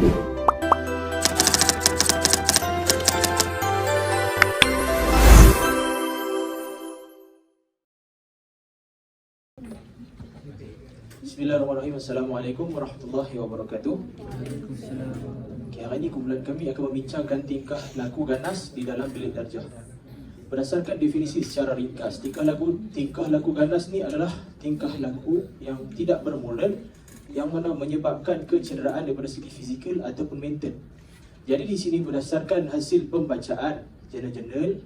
Bismillahirrahmanirrahim. Assalamualaikum warahmatullahi wabarakatuh. Okay, hari ini kumpulan kami akan membincangkan tingkah laku ganas di dalam bilik darjah. Berdasarkan definisi secara ringkas, tingkah laku ganas ni adalah tingkah laku yang tidak bermoral, yang mana menyebabkan kecederaan daripada segi fizikal ataupun mental. Jadi di sini berdasarkan hasil pembacaan jurnal-jurnal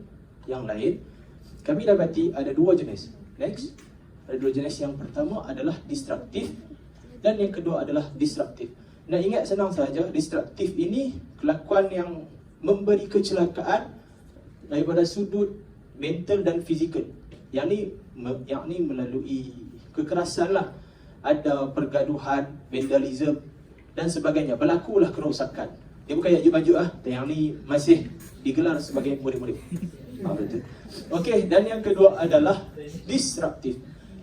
yang lain, kami dapati ada dua jenis. Next. Ada dua jenis. Yang pertama adalah destruktif dan yang kedua adalah disruptif. Nak ingat senang saja, destruktif ini kelakuan yang memberi kecelakaan daripada sudut mental dan fizikal. Yang ni melalui kekerasan lah. Ada pergaduhan, vandalism dan sebagainya. Berlakulah kerosakan. Dia bukan yang baju yang ni masih digelar sebagai murid-murid. Betul. Okey, dan yang kedua adalah disruptif.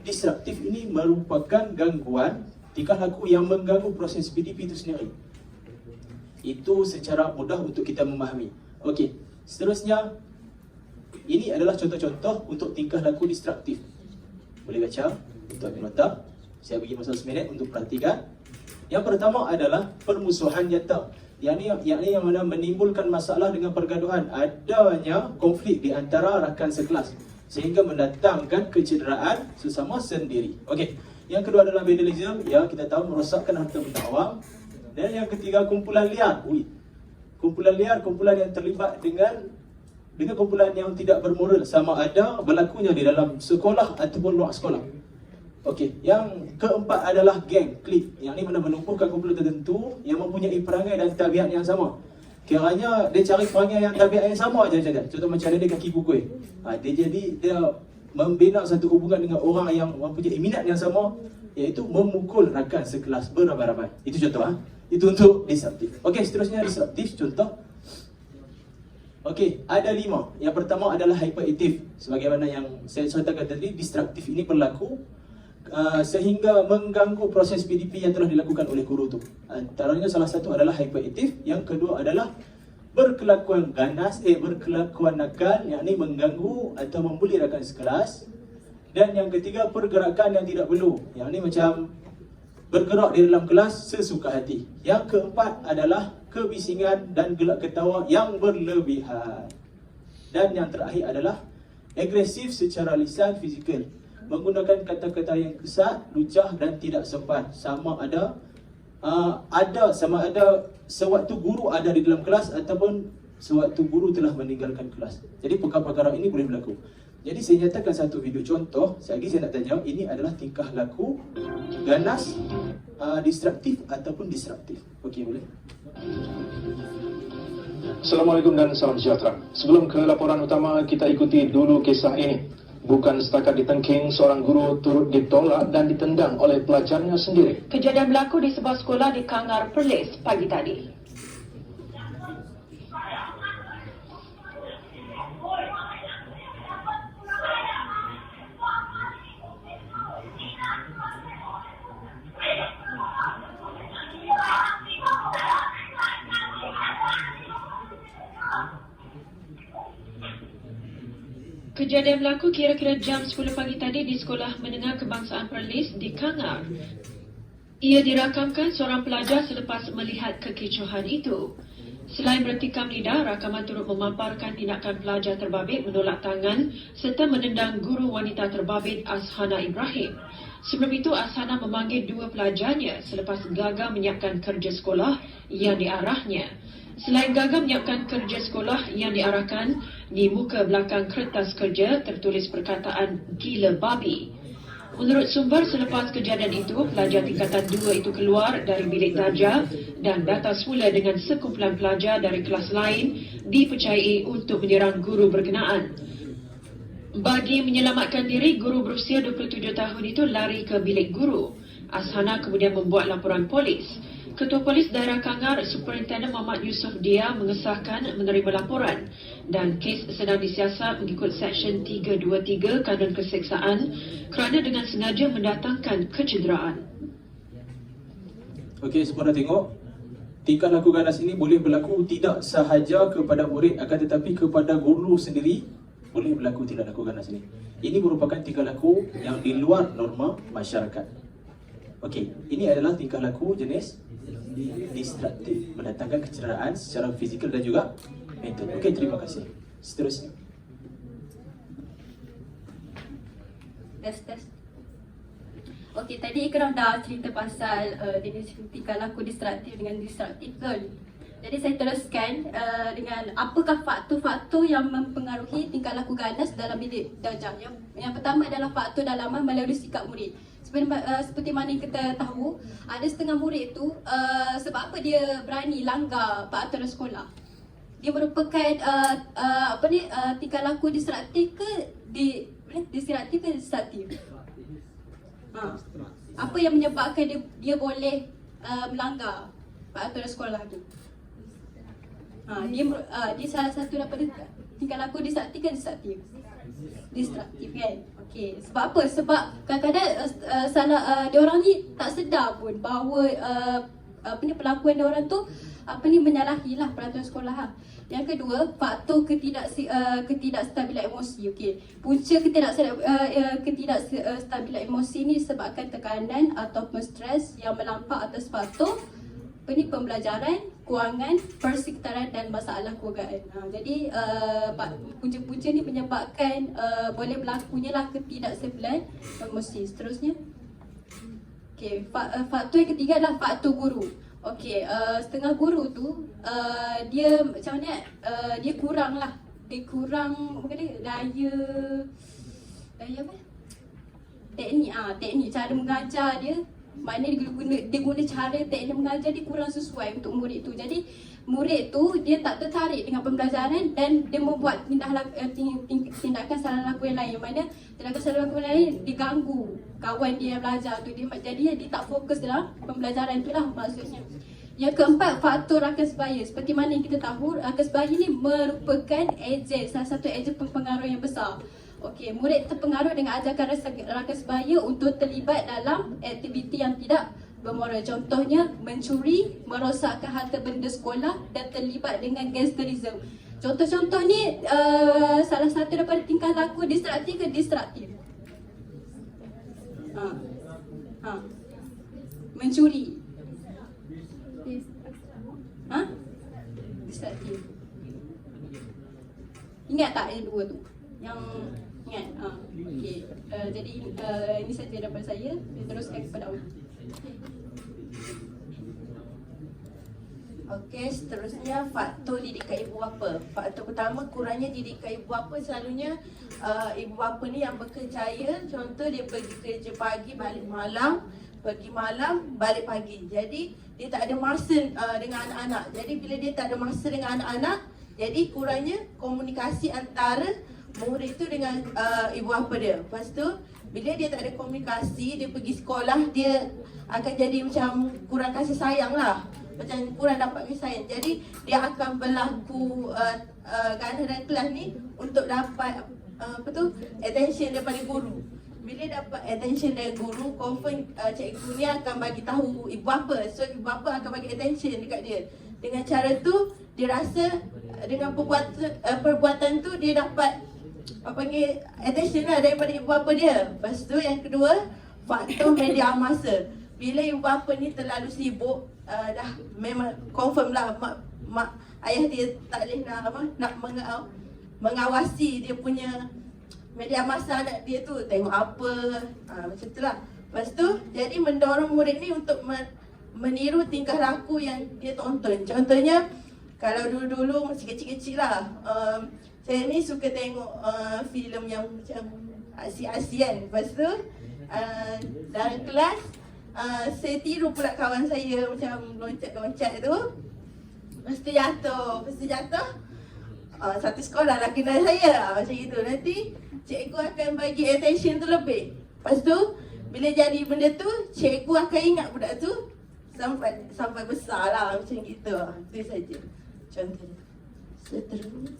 Disruptif ini merupakan gangguan tingkah laku yang mengganggu proses PDP itu sendiri. Itu secara mudah untuk kita memahami. Okey, seterusnya ini adalah contoh-contoh untuk tingkah laku disruptif. Boleh baca untuk ambil nota. Saya bagi masa 1 minit untuk perhatikan. Yang pertama adalah permusuhan nyata. Yang mana menimbulkan masalah dengan pergaduhan, adanya konflik di antara rakan sekelas sehingga mendatangkan kecederaan sesama sendiri. Okey. Yang kedua adalah vandalism, ya kita tahu merosakkan harta benda awam. Dan yang ketiga kumpulan liar. Kumpulan liar, kumpulan yang terlibat dengan kumpulan yang tidak bermoral, sama ada berlakunya di dalam sekolah ataupun luar sekolah. Okey. Yang keempat adalah geng, klik. Yang ni mana menumpukan kumpulan tertentu yang mempunyai perangai dan tabiat yang sama. Kiranya dia cari perangai yang tabiat yang sama aja. Contoh macam dia kaki bukui. Dia membina satu hubungan dengan orang yang mempunyai minat yang sama, iaitu memukul rakan sekelas beramai-ramai. Itu contoh. Itu untuk disruptif. Okey, seterusnya disruptif contoh. Okey, ada 5. Yang pertama adalah hyperaktif. Sebagaimana yang saya ceritakan tadi, disruptif ini berlaku sehingga mengganggu proses PDP yang telah dilakukan oleh guru tu. Antaranya salah satu adalah hyperaktif, yang kedua adalah berkelakuan ganas, berkelakuan nakal, yakni mengganggu atau membuli rakan sekelas. Dan yang ketiga pergerakan yang tidak perlu, yakni macam bergerak di dalam kelas sesuka hati. Yang keempat adalah kebisingan dan gelak ketawa yang berlebihan. Dan yang terakhir adalah agresif secara lisan fizikal, menggunakan kata-kata yang kesat, lucah dan tidak sopan, sama ada sewaktu guru ada di dalam kelas ataupun sewaktu guru telah meninggalkan kelas. Jadi perkara-perkara ini boleh berlaku. Jadi saya nyatakan satu video contoh. Saya nak tanya, ini adalah tingkah laku ganas, destruktif ataupun disruptif. Okey, boleh? Assalamualaikum dan salam sejahtera. Sebelum ke laporan utama, kita ikuti dulu kisah ini. Bukan setakat di Tengking, seorang guru turut ditolak dan ditendang oleh pelajarnya sendiri. Kejadian berlaku di sebuah sekolah di Kangar, Perlis pagi tadi. Kejadian berlaku kira-kira jam 10 pagi tadi di Sekolah Menengah Kebangsaan Perlis di Kangar. Ia dirakamkan seorang pelajar selepas melihat kekecohan itu. Selain bertikam lidah, rakaman turut memaparkan tindakan pelajar terbabit menolak tangan serta menendang guru wanita terbabit Ashana Ibrahim. Sebelum itu, Ashana memanggil 2 pelajarnya selepas gagal menyiapkan kerja sekolah yang diarahnya. Selain gagal menyiapkan kerja sekolah yang diarahkan, di muka belakang kertas kerja tertulis perkataan gila babi. Menurut sumber, selepas kejadian itu, pelajar tingkatan 2 itu keluar dari bilik darjah dan datang semula dengan sekumpulan pelajar dari kelas lain dipercayai untuk menyerang guru berkenaan. Bagi menyelamatkan diri, guru berusia 27 tahun itu lari ke bilik guru. Ashana kemudian membuat laporan polis. Ketua Polis Daerah Kangar, Superintendent Muhammad Yusof Dia mengesahkan menerima laporan dan kes sedang disiasat mengikut Seksyen 323 Kanun Keseksaan kerana dengan sengaja mendatangkan kecederaan. Okey, semua dah tengok. tingkah laku ganas ini boleh berlaku tidak sahaja kepada murid, akan tetapi kepada guru sendiri boleh berlaku tingkah laku ganas ini. Ini merupakan tingkah laku yang di luar norma masyarakat. Okey, ini adalah tingkah laku jenis distraktif, mendatangkan kecederaan secara fizikal dan juga mental. Okey, terima kasih. Seterusnya. Tes. Okey, tadi Ikram dah cerita pasal jenis tingkah laku distraktif dengan distraktif kan. Jadi saya teruskan dengan apakah faktor-faktor yang mempengaruhi tingkah laku ganas dalam bilik darjah. Yang pertama adalah faktor dalaman melalui sikap murid. Seperti mana yang kita tahu, ada setengah murid tu sebab apa dia berani langgar peraturan sekolah. Dia merupakan tingkah laku distraktif ke distraktif ke distraktif? Apa yang menyebabkan dia boleh melanggar peraturan sekolah tu? Dia salah satu daripada tingkah laku distraktif ke distraktif? Distraktif kan? Okey. Sebab apa? Sebab kadang-kadang dia orang ni tak sedar pun bahawa pelakuan dia orang tu menyalahilah peraturan sekolah. Yang kedua, faktor ketidakstabilan emosi. Okey. Punca ketidakstabilan emosi ni disebabkan tekanan ataupun stres yang melampau atas faktor pembelajaran, kewangan, persekitaran dan masalah keluargaan. Jadi punca-punca ni menyebabkan boleh berlakunya lah ketidakstabilan emosi. Seterusnya. Okey, faktor yang ketiga adalah faktor guru. Okey, setengah guru tu dia macam mana? Dia kurang lah. Dia kurang daya apa? Teknik cara mengajar dia. Maknanya dia guna cara teknik mengajar dia kurang sesuai untuk murid tu. Jadi murid tu dia tak tertarik dengan pembelajaran dan dia membuat tindakan salah laku yang lain. Mana tindakan salah laku yang lain diganggu kawan dia yang belajar tu. Jadi dia tak fokus dalam pembelajaran tu lah maksudnya. Yang keempat, faktor rakan sebaya. Seperti mana yang kita tahu, rakan sebaya ni merupakan salah satu ejen pengaruh yang besar. Okey, murid terpengaruh dengan ajakan rakan sebaya untuk terlibat dalam aktiviti yang tidak bermoral. Contohnya, mencuri, merosakkan harta benda sekolah dan terlibat dengan gangsterisme. Contoh-contoh ni salah satu daripada tingkah laku distraktif ke distraktif? Mencuri. Distraktif. Ingat tak yang dua tu? Yang ingat? Okey. Jadi ini saja daripada saya. Saya teruskan kepada awak. Okey, seterusnya faktor didikan ibu bapa. Faktor pertama, kurangnya didikan ibu bapa. Selalunya ibu bapa ni yang berkerjaya. Contoh dia pergi kerja pagi, balik malam. Pergi malam, balik pagi. Jadi dia tak ada masa dengan anak-anak. Jadi bila dia tak ada masa dengan anak-anak, jadi kurangnya komunikasi antara murid itu dengan ibu bapa dia. Lepas tu bila dia tak ada komunikasi, dia pergi sekolah, dia akan jadi macam kurang kasih sayang lah. Macam kurang dapat kasih sayang. Jadi dia akan berlaku ganas dalam kelas ni untuk dapat attention daripada guru. Bila dapat attention dari guru, confirm cikgu ni akan bagi tahu ibu bapa. So ibu bapa akan bagi attention dekat dia. Dengan cara tu dia rasa dengan perbuatan tu dia dapat attention lah daripada ibu bapa dia. Lepas tu yang kedua, faktor media masa. Bila ibu bapa ni terlalu sibuk, dah memang confirm lah mak ayah dia tak boleh nak mengawasi dia punya media masa anak dia tu, tengok apa, macam tu lah. Lepas tu, jadi mendorong murid ni untuk meniru tingkah laku yang dia tonton. Contohnya, kalau dulu-dulu masih kecil-kecil lah, saya ni suka tengok filem yang macam aksi-aksi kan. Lepas tu, dalam kelas, saya tiru pula kawan saya macam loncat-loncat tu. Lepas tu jatuh, satu sekolah lah kenal saya macam itu. Nanti cikgu akan bagi attention tu lebih. Lepas tu bila jadi benda tu, cikgu akan ingat budak tu sampai besar lah macam gitu. Itu saja contohnya. Seterusnya.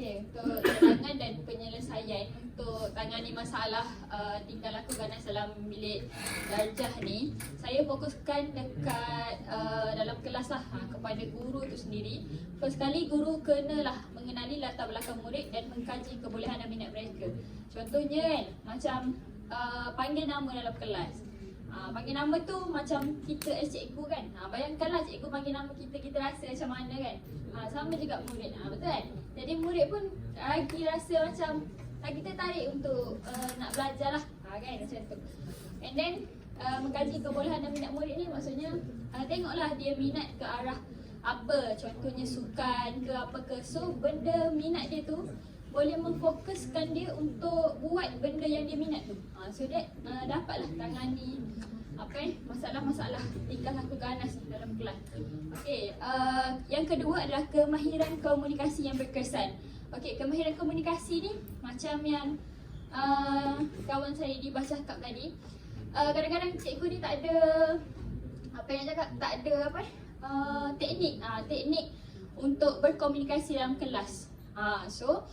Okey, untuk cadangan dan penyelesaian untuk tangani masalah tingkah laku ganas dalam bilik darjah ni, saya fokuskan dekat dalam kelas lah, kepada guru tu sendiri. First kali guru kenalah mengenali latar belakang murid dan mengkaji kebolehan dan minat mereka. Contohnya kan, macam panggil nama dalam kelas. Panggil nama tu macam kita as cikgu kan. Bayangkanlah cikgu panggil nama kita, kita rasa macam mana kan. Sama juga murid, betul kan? Jadi murid pun lagi rasa macam lagi tertarik untuk nak belajar lah, kan macam tu. And then mengkaji kebolehan dan minat murid ni maksudnya tengoklah dia minat ke arah apa. Contohnya sukan ke apa ke. So benda minat dia tu boleh memfokuskan dia untuk buat benda yang dia minat tu. So that dapatlah tangani masalah-masalah tingkah laku ganas dalam kelas. Okey, yang kedua adalah kemahiran komunikasi yang berkesan. Okey, kemahiran komunikasi ni macam yang kawan saya Diba cakap tadi. Kadang-kadang cikgu ni tak ada teknik untuk berkomunikasi dalam kelas. So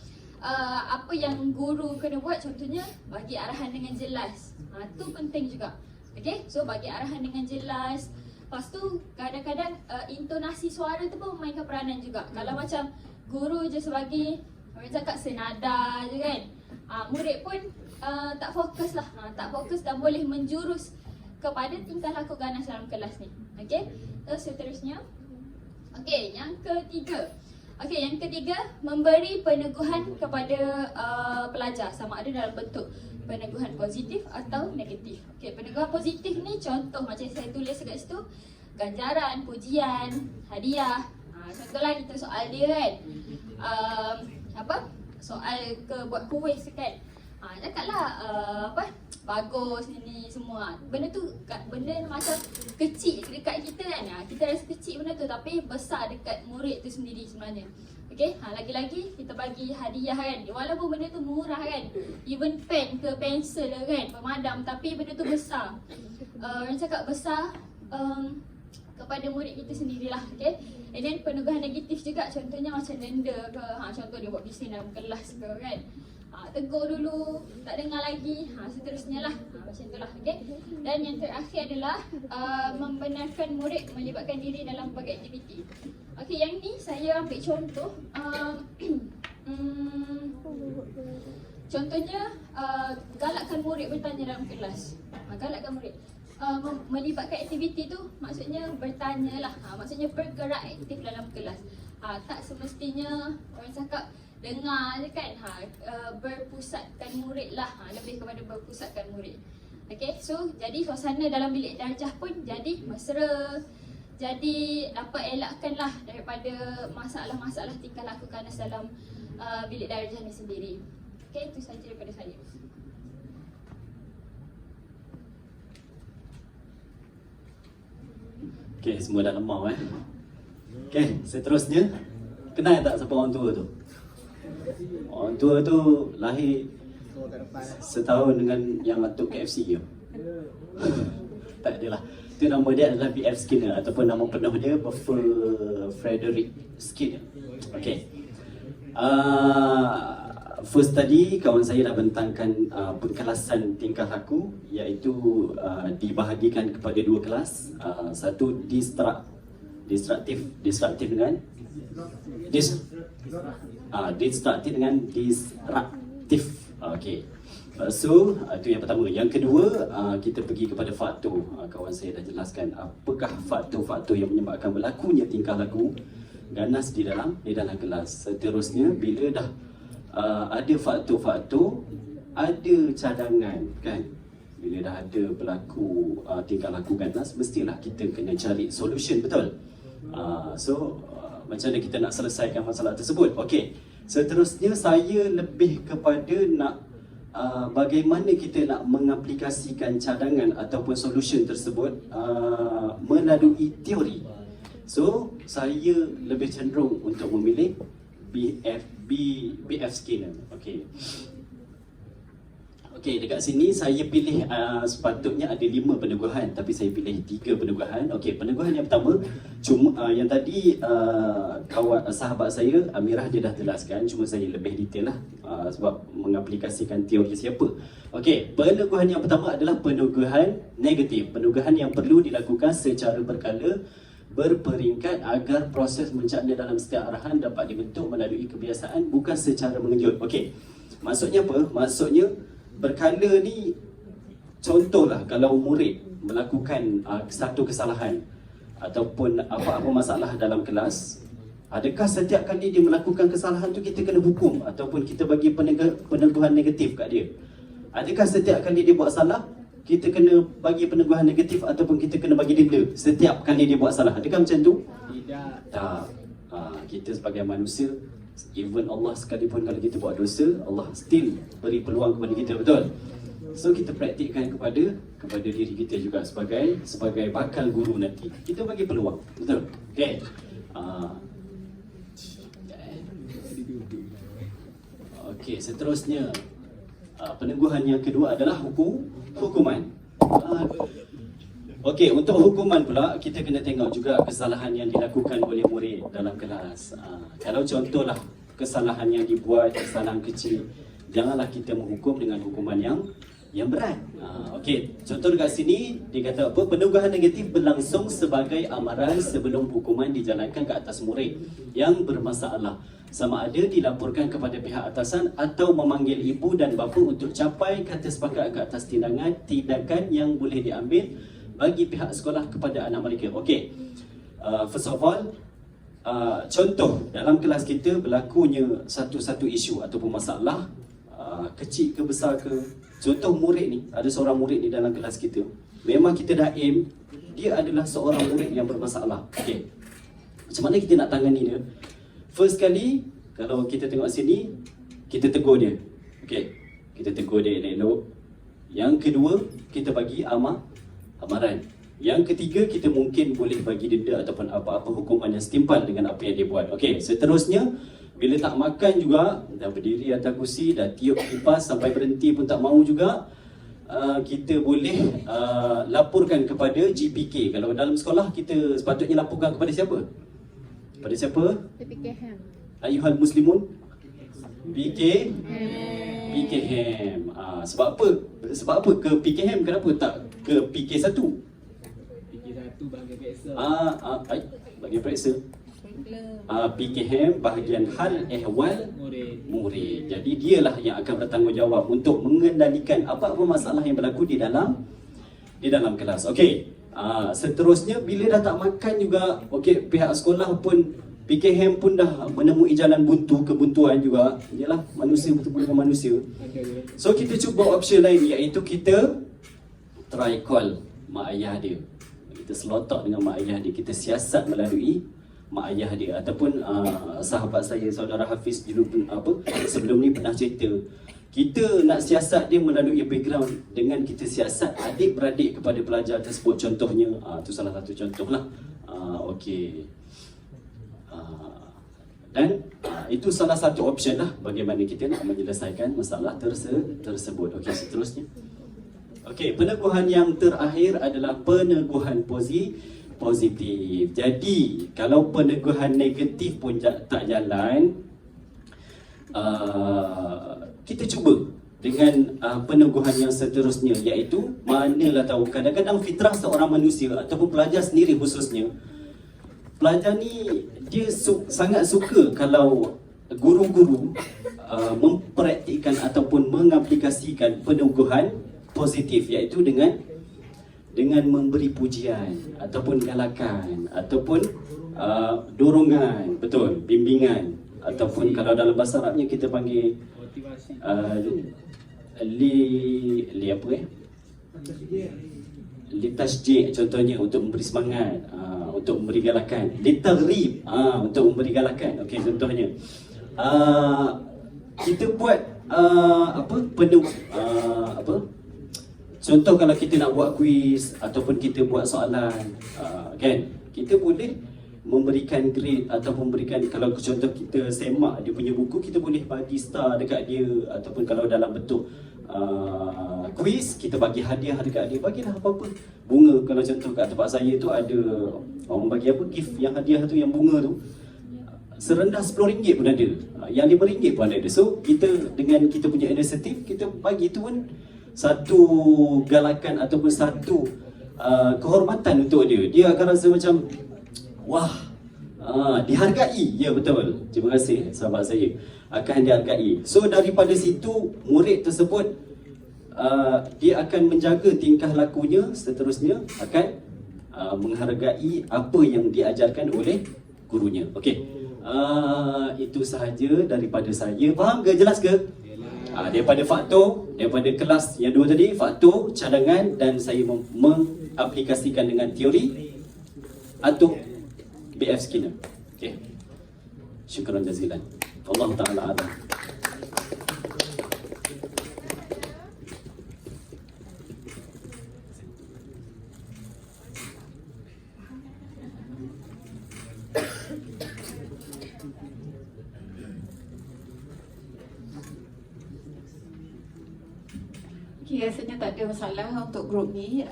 apa yang guru kena buat, contohnya bagi arahan dengan jelas. Tu penting juga. Okay, so bagi arahan dengan jelas. Lepas tu kadang-kadang intonasi suara tu pun memainkan peranan juga. Kalau macam guru je sebagai orang cakap senada je kan, murid pun tak fokus lah, tak fokus dan boleh menjurus kepada tingkah laku ganas dalam kelas ni. Okay, seterusnya. Okay, yang ketiga, memberi peneguhan kepada pelajar, sama ada dalam bentuk peneguhan positif atau negatif. Okey, peneguhan positif ni contoh macam saya tulis dekat situ, ganjaran, pujian, hadiah. Contohlah kita soal dia kan. Soal ke buat kuis kan. Cakaplah bagus ni semua. Benda macam kecil dekat kita kan. Kita rasa kecil benda tu tapi besar dekat murid tu sendiri sebenarnya. Okey, lagi-lagi kita bagi hadiah kan. Walaupun benda tu murah kan. Even pen ke pensel kan, pemadam, tapi benda tu besar. Orang cakap besar kepada murid kita sendirilah. Okey. And then peneguhan negatif juga, contohnya macam denda ke. Contoh dia buat bising dalam kelas ke kan. Tegur dulu, tak dengar lagi, seterusnya lah. Macam itulah. Okay. Dan yang terakhir adalah membenarkan murid melibatkan diri dalam berbagai aktiviti. Okey, yang ni saya ambil contoh. Contohnya galakkan murid bertanya dalam kelas. Galakkan murid melibatkan aktiviti tu, maksudnya bertanya lah, maksudnya bergerak aktif dalam kelas. Tak semestinya orang cakap dengar je kan, berpusatkan murid lah, lebih kepada berpusatkan murid. Okay, so jadi suasana dalam bilik darjah pun jadi mesra, jadi dapat elakkan lah daripada masalah-masalah tingkah laku ganas dalam bilik darjah ni sendiri. Okay, itu sahaja daripada saya. Okay, semua dah lemah Okay, seterusnya, kenal tak siapa orang tua tu? Orang tua tu lahir setahun dengan yang atuk KFC je. Tak adalah. Itu nama dia adalah B.F. Skinner ataupun nama penuh dia Buffer Frederick Skinner. Okay. First tadi kawan saya dah bentangkan pengkelasan tingkah laku, iaitu dibahagikan kepada dua kelas. Satu destruktif dengan destruktif dengan disruptif. Okey. So itu yang pertama. Yang kedua, kita pergi kepada faktor. Kawan saya dah jelaskan apakah faktor-faktor yang menyebabkan berlakunya tingkah laku ganas di dalam kelas. Seterusnya, bila dah ada faktor-faktor, ada cadangan kan. Bila dah ada berlaku tingkah laku ganas, mestilah kita kena cari solution, betul? Macam mana kita nak selesaikan masalah tersebut? Okey. Seterusnya saya lebih kepada nak bagaimana kita nak mengaplikasikan cadangan ataupun solution tersebut melalui teori. So saya lebih cenderung untuk memilih B.F. Skinner. Okey. Okey, dekat sini saya pilih sepatutnya ada 5 peneguhan tapi saya pilih 3 peneguhan. Okey, peneguhan yang pertama cuma yang tadi sahabat saya Amirah dia dah jelaskan, cuma saya lebih detail lah sebab mengaplikasikan teori siapa. Okey, peneguhan yang pertama adalah peneguhan negatif. Peneguhan yang perlu dilakukan secara berkala berperingkat agar proses mencakna dalam setiap arahan dapat dibentuk melalui kebiasaan bukan secara mengejut. Okey. Maksudnya apa? Maksudnya berkala ni, contohlah kalau murid melakukan satu kesalahan ataupun apa-apa masalah dalam kelas, adakah setiap kali dia melakukan kesalahan tu kita kena hukum ataupun kita bagi peneguhan negatif kat dia? Adakah setiap kali dia buat salah kita kena bagi peneguhan negatif ataupun kita kena bagi denda setiap kali dia buat salah? Adakah macam tu? Tidak. Tak. Kita sebagai manusia, even Allah sekalipun kalau kita buat dosa, Allah still beri peluang kepada kita, betul? So kita praktikkan kepada diri kita juga sebagai bakal guru nanti. Kita bagi peluang, betul? Okey. Okey, seterusnya peneguhan yang kedua adalah hukuman. Okey, untuk hukuman pula kita kena tengok juga kesalahan yang dilakukan oleh murid dalam kelas. Kalau contohlah kesalahan yang dibuat, kesalahan kecil, janganlah kita menghukum dengan hukuman yang berat. Okey, contoh dekat sini dia kata apa? Peneguhan negatif berlangsung sebagai amaran sebelum hukuman dijalankan ke atas murid yang bermasalah, sama ada dilaporkan kepada pihak atasan atau memanggil ibu dan bapa untuk capai kata sepakat ke atas tindakan yang boleh diambil bagi pihak sekolah kepada anak mereka. Okey, first of all, contoh dalam kelas kita berlakunya satu isu ataupun masalah, kecil ke besar ke. Contoh murid ni, ada seorang murid ni dalam kelas kita, memang kita dah aim dia adalah seorang murid yang bermasalah. Okey, macam mana kita nak tangani dia? First kali, kalau kita tengok sini, kita tegur dia. Okey, kita tegur dia elok. Yang kedua, kita bagi amaran. Yang ketiga, kita mungkin boleh bagi denda ataupun apa-apa hukuman yang setimpal dengan apa yang dia buat. Okey, seterusnya, bila tak makan juga, dah berdiri atas kursi, dah tiup kipas sampai berhenti pun tak mau juga, kita boleh laporkan kepada GPK. Kalau dalam sekolah, kita sepatutnya laporkan kepada siapa? Kepada siapa? PKHM. Ayuhal Muslimun? PKHM. Sebab apa? Sebab apa ke PKHM? Kenapa tak ke PK1? PK1 bagi periksa. Bagi periksa. PKHM bahagian hal ehwal murid. Jadi dialah yang akan bertanggungjawab untuk mengendalikan apa-apa masalah yang berlaku di dalam kelas. Okey. Seterusnya, bila dah tak makan juga, okey, pihak sekolah pun, PKHM pun dah menemui jalan buntu, kebuntuan juga. Yalah, manusia bertemu dengan manusia. So kita cuba option lain, iaitu kita try call mak ayah dia. Kita selotok dengan mak ayah dia, kita siasat melalui mak ayah dia. Ataupun sahabat saya, saudara Hafiz dulu sebelum ni pernah cerita, kita nak siasat dia melalui background dengan kita siasat adik-beradik kepada pelajar tersebut. Contohnya, itu salah satu contoh lah. Okey. Dan itu salah satu option lah bagaimana kita nak menyelesaikan masalah tersebut. Okey, seterusnya. Okey, peneguhan yang terakhir adalah peneguhan positif. Jadi, kalau peneguhan negatif pun tak jalan, kita cuba dengan peneguhan yang seterusnya, iaitu manalah tahu, kadang-kadang fitrah seorang manusia ataupun pelajar sendiri khususnya, pelajar ni dia sangat suka kalau guru-guru mempraktikkan ataupun mengaplikasikan peneguhan positif, iaitu dengan memberi pujian ataupun galakan ataupun dorongan, betul, bimbingan, ataupun kalau dalam bahasa Arabnya kita panggil litasjid, contohnya untuk memberi semangat, untuk memberi galakan. Litarghib, untuk memberi galakan. Okey, contohnya kita buat contoh kalau kita nak buat kuis ataupun kita buat soalan, kan, kita boleh memberikan grade ataupun memberikan, kalau contoh kita semak dia punya buku, kita boleh bagi star dekat dia, ataupun kalau dalam bentuk kuis, kita bagi hadiah dekat dia, bagilah apa-apa. Bunga, kalau contoh kat tempat saya tu ada orang bagi apa, gift yang hadiah tu, yang bunga tu serendah RM10 pun ada, yang RM5 pun ada. So kita dengan kita punya inisiatif, kita bagi tu pun satu galakan ataupun satu kehormatan untuk dia. Dia akan rasa macam wah, dihargai. Ya, betul. Terima kasih sahabat saya, akan dihargai. So daripada situ murid tersebut dia akan menjaga tingkah lakunya, seterusnya akan menghargai apa yang diajarkan oleh gurunya. Okey. Itu sahaja daripada saya. Faham ke? Jelas ke? Daripada faktor, daripada kelas yang dua tadi, faktor, cadangan, dan saya mengaplikasikan dengan teori atau BF Skinner. Okey. Syukran jazilan. Allah Ta'ala a'lam. Okay, rasanya tak ada masalah untuk grup ni.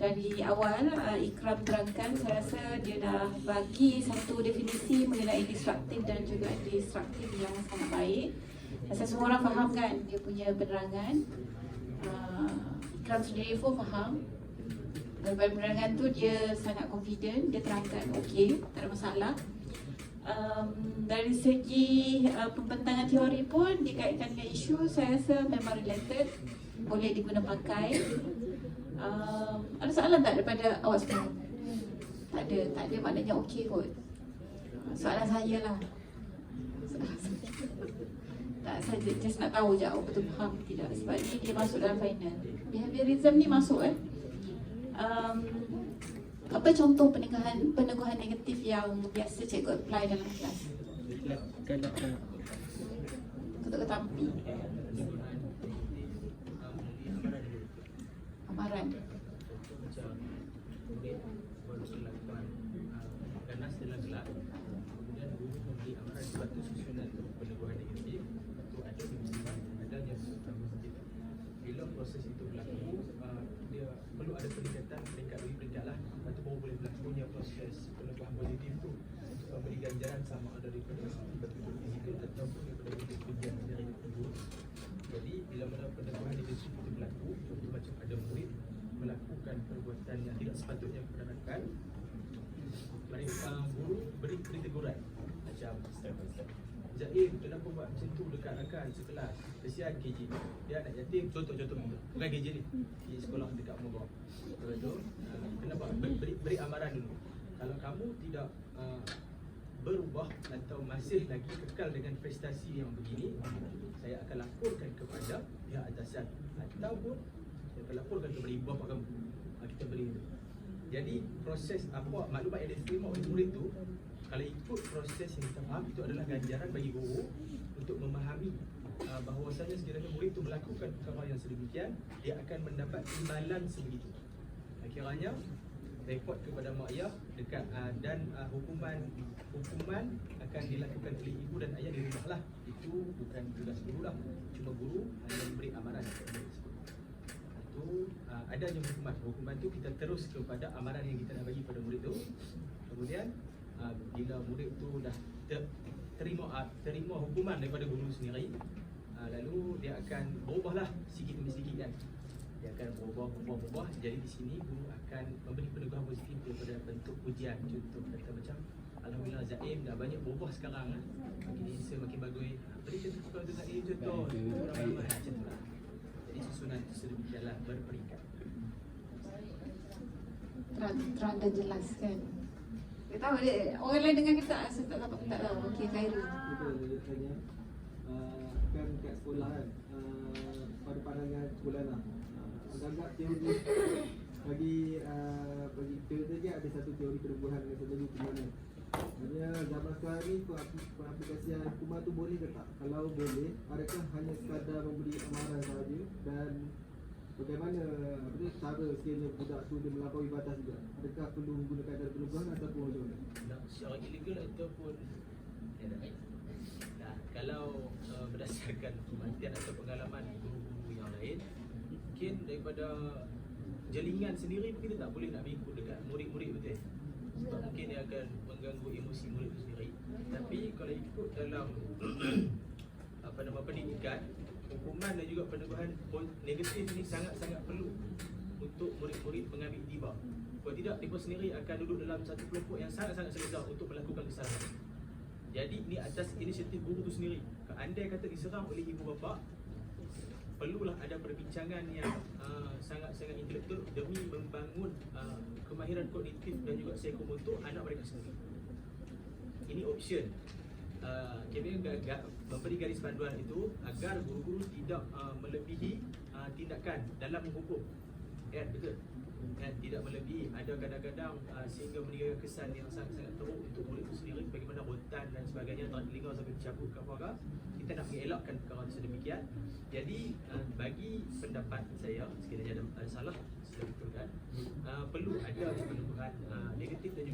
Dari awal Ikram terangkan, saya rasa dia dah bagi satu definisi mengenai disruptif dan juga destruktif yang sangat baik. Rasa semua orang faham kan dia punya penerangan. Ikram sendiri pun faham. Daripada penerangan tu dia sangat confident, dia terangkan okey, tak ada masalah. Dari segi pembentangan teori pun dikaitkan dengan isu, saya rasa memang related, boleh diguna pakai. Ada soalan tak daripada awak semua? Tak ada maknanya okey kot. Soalan saya lah. Tak, saya just nak tahu je awak betul faham ke tidak, sebab ni dia masuk dalam final. Behaviorism ni masuk apa contoh peneguhan negatif yang biasa cikgu apply dalam kelas? Ketuk ketampi, amaran. Ganas dalam kelas, kemudian guru memberi amaran suatu susunan peneguhan negatif untuk ada adanya susunan positif. Bila proses itu berlaku, dia perlu ada peningkatan peringkat demi peringkat lah. Lepas tu baru boleh berlakunya proses peneguhan positif tu untuk memberi ganjaran sama ada daripada betul-betul fizikal ataupun daripada ujian dari guru. Jadi bila mana peneguhan negatif itu berlaku, contoh macam ada murid melakukan perbuatan yang tidak sepatutnya kebenaran, mereka guru beri teguran macam step by step. Zaim, kenapa buat macam tu dekat rakan sekelas? Kesian KJ, dia anak yatim, contoh-contoh itu. Bukan KJ ni, di sekolah dekat Mogok. Betul? Kenapa? Beri amaran dulu. Kalau kamu tidak berubah atau masih lagi kekal dengan prestasi yang begini, saya akan laporkan kepada pihak atasan ataupun saya akan laporkan kepada ibu bapa kamu. Kita beri itu. Jadi proses apa maklumat yang diterima oleh murid tu, kalau ikut proses yang kita faham, itu adalah ganjaran bagi guru untuk memahami bahawasanya sekiranya murid itu melakukan perkara yang sedemikian, dia akan mendapat imbalan sebegitu. Akhirnya report kepada mak ayah dekat dan hukuman akan dilakukan oleh ibu dan ayah di rumah lah. Itu bukan tugas guru lah, cuma guru hanya memberi amaran kepada murid tersebut. Itu adanya hukuman tu kita terus kepada amaran yang kita nak bagi pada murid tu. Kemudian bila murid tu dah terima hukuman daripada guru sendiri, lalu dia akan berubahlah sikit demi sikit kan. Dia akan berubah. Jadi di sini guru akan memberi peneguhan positif daripada bentuk ujian. Contoh kata macam alhamdulillah Zaim dah banyak berubah sekarang lah. Makin insya makin bagus. Beri contoh kepada Zaim, contoh ramai macam tu lah. Jadi susunan itu sedemikianlah berperingkat. Terang dan jelas kan. Kita tahu dia, orang lain dengar kita rasa tak tahu. Okey, Khairul. Kan kat sekolah kan, pada pandangan sekolah lah, agak-agak teori bagi teori saja ada satu teori perubahan yang terjadi di mana. Maksudnya zaman sekarang ni pengaplikasian hukuman tu boleh ke tak? Kalau boleh, adakah hanya sekadar memberi amaran sahaja, dan bagaimana cara sekiranya budak tu dia melampaui batas juga? Adakah perlu menggunakan cara perubahan ataupun macam mana? Secara ilegal ataupun kalau berdasarkan kematian atau pengalaman guru-guru yang lain, mungkin daripada jaringan sendiri pun kita tak boleh nak mengikut dekat murid-murid betul. Sebab mungkin dia akan mengganggu emosi murid itu sendiri. Tapi kalau ikut dalam pendidikan, hukuman dan juga peneguhan negatif ini sangat-sangat perlu untuk murid-murid mengambil iktibar. Kalau tidak, mereka sendiri akan duduk dalam satu kelompok yang sangat-sangat selesa untuk melakukan kesalahan. Jadi ini atas inisiatif guru itu sendiri. Andai kata diserang oleh ibu bapa, perlulah ada perbincangan yang sangat-sangat intelektual demi membangun kemahiran kognitif dan juga psikomotor anak mereka sendiri. Ini option. KBM memberi garis panduan itu agar guru-guru tidak melebihi tindakan dalam menghukum. Kan, betul? Kan, tidak melebihi. Ada kadang-kadang sehingga meninggalkan kesan yang sangat-sangat teruk untuk murid itu sendiri, bagaimana rotan dan sebagainya, tak telinga sampai dicabut ke apa. Kita nak mengelakkan perkara sedemikian. Jadi bagi pendapat saya, sekiranya ada salah, sila betulkan, perlu ada peneguhan negatif dan juga